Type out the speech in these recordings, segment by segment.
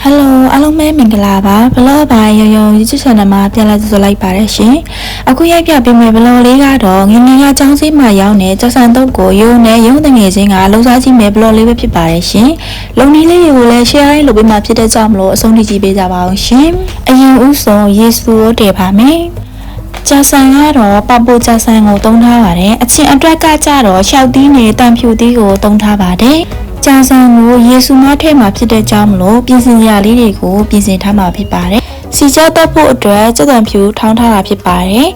Hello အားလုံးပဲမင်္ဂလာပါဘလော့ပါရောင်YouTube channel မှာပြန်လည်ကြိုဆိုလိုက်ပါတယ်ရှင်အခုရိုက်ပြပေးမယ့်ဘလော့လေးကတော့ငငယ်ကចောင်းစည်းမှာရောက်နေကြောက်ဆန်တုပ်ကိုရုံနဲ့ရုံတငယ်ချင်းကလှုပ်ရှားကြည့်မယ်ဘလော့လေးပဲဖြစ်ပါတယ်ရှင်လုံနည်းလေးတွေကိုလည်း share လုပ်ပေးမှဖြစ်တဲ့ကြောင့်မလို့အဆုံးထိကြည့်ပေးကြပါအောင်ရှင်အရင်ဦးဆုံးယေရှုကိုတည်ပါမယ်ကြာဆန်ကတော့ပပူကြာဆန်ကိုတုံးထားပါတယ်အချင်းအတွက်ကကြတော့ရှောက်သီးနဲ့တန်ဖြူသီးကိုတုံးထားပါတယ်ကြာဆန်ကိုယေရှုမထဲမှာဖြစ်တဲ့ကြောင့်မလို့ပြင်ဆင်ရာလေးတွေကိုပြင်ဆင်ထားမှာဖြစ်ပါတယ်စီချတက်ဖို့အတွက်စက်တံဖြူထောင်းထားတာဖြစ်ပါတယ်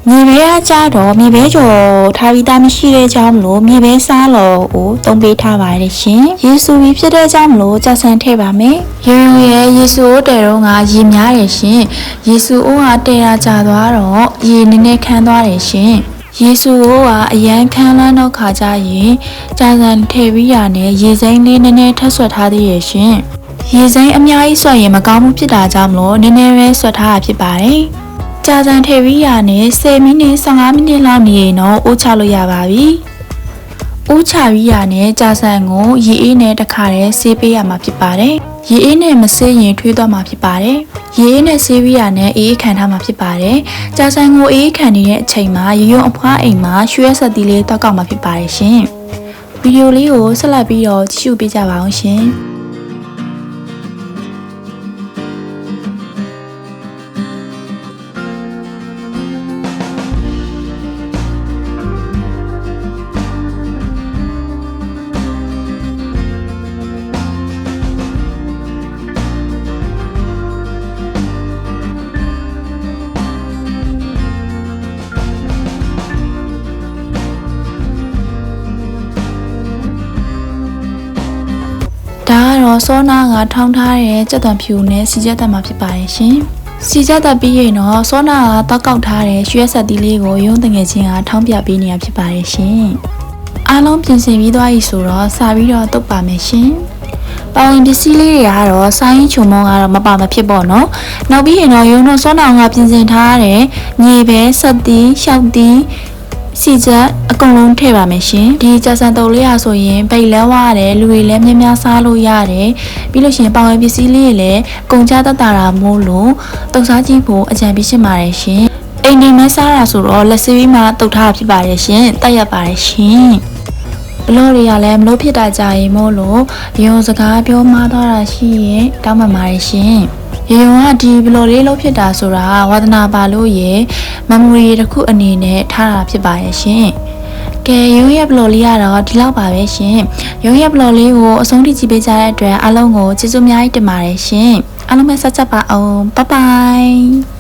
မြေပဲကကြတော့မြေပဲကျော်ထားပြီးသားမရှိတဲ့ကြောင့်မလို့မြေပဲစားလော်ကိုတုံးပေးထားပါတယ်ရှင်ယေရှုကြီးဖြစ်တဲ့ကြောင့်မလို့ကြာဆန်ထည့်ပါမယ်ရေရဲ့ယေရှုတဲတော့ကရေများတယ်ရှင်ယေရှုအိုးကတဲရကြသွားတော့ရေနည်းနည်းခမ်းသွားတယ်ရှင်ယေရှုကအရန်ခမ်းလန်းတော့ခါကြရင်ကြာဆန်ထည့်ပြီးရနဲ့ရေစိမ်းလေးနည်းနည်းထပ်ဆွတ်ထားသေးရဲ့ရှင်ရေစိမ်းအများကြီးဆွတ်ရင်မကောင်းဘူးဖြစ်တာကြောင့်မလို့နည်းနည်းပဲဆွတ်ထားတာဖြစ်ပါတယ်ကြာဆန်ထည့်ပြီးရနဲ့10မိနစ်15မိနစ်လောက်နေရင်တော့အိုးချလို့ရပါပြီအိုးချပြီးရနဲ့ကြာဆန်ကိုရေအေးနဲ့တခါတည်းဆေးပေးရမှာဖြစ်ပါတယ်ရေအေးနဲ့မဆေးရင်ထွေးသွားမှာဖြစ်ပါတယ်ရေအေးနဲ့ဆေးပြီးရနဲ့အေးခံထားမှာဖြစ်ပါတယ်ကြာဆန်ကိုအေးခံနေတဲ့အချိန်မှာရုံအဖွားအိမ်မှာရွှဲဆက်သီးလေးတောက်ကောက်မှာဖြစ်ပါတယ်ရှင်ဗီဒီယိုလေးကိုဆက်လက်ပြီးတော့ကြည့်ရှုပေးကြပါအောင်ရှင်ဒါကတော့စောနာကထောင်းထားတဲ့ကြက်သွန်ဖြူနဲ့စီကြက်တက်မှာဖြစ်ပါတယ်ရှင်စီကြက်တက်ပြီးရင်တော့စောနာကတောက်ကောက်ထားတဲ့ရွှဲဆက်သီးလေးကိုရုံးတငယ်ချင်းကထောင်းပြပေးနေရဖြစ်ပါတယ်ရှင်အားလုံးပြင်ဆင်ပြီးသွားပြီဆိုတော့စာပြီးတော့တုပ်ပါမယ်ရှင်ပါဝင်ပစ္စည်းလေးတွေကတော့ဆိုင်းချုံမောင်းကတော့မပါမဖြစ်ပေါ့နော်နောက်ပြီးရင်တော့ရုံးတို့စောနာကပြင်ဆင်ထားတဲ့မြေပဲဆက်သီးရှောက်သီးစီချက်အကုန်လုံးထည့်ပါမယ်ရှင်ဒီကြာဆန်တုပ်လေးရဆိုရင်ပိတ်လဲဝရတယ်လူတွေလည်းများများစားလို့ရတယ်ပြီးလို့ရှိရင်ပါဝင်ပစ္စည်းလေးတွေလည်းကုန်ကြတတ်တာမို့လို့တုပ်စားကြည့်ဖို့အကြံပေးရှင်းပါတယ်ရှင်အိမ်နေမစားတာဆိုတော့လက်ဆေးပြီးမှတုပ်ထားဖြစ်ပါတယ်ရှင်တက်ရပါတယ်ရှင်ဘလို့တွေကလည်းမလို့ဖြစ်တာကြရင်မို့လို့ရုံစကားပြောမှားသွားတာရှိရင်တောင်းပန်ပါတယ်ရှင်ရေုံကဒီဘလော်လေးလုံးဖြစ်တာဆိုတာဝါသနာပါလို့ရေမမိုရီတစ်ခုအနေနဲ့ထားတာဖြစ်ပါရဲ့ရှင်ကဲရုံရဲ့ဘလော်လေးကတော့ဒီလောက်ပါပဲရှင်ရုံရဲ့ဘလော်လေးကိုအဆုံးထိကြည့်ပေးကြတဲ့အတွက်အားလုံးကိုကျေးဇူးအများကြီးတင်ပါတယ်ရှင်အားလုံးပဲဆက်ချက်ပါအောင်ဘိုင်ဘိုင်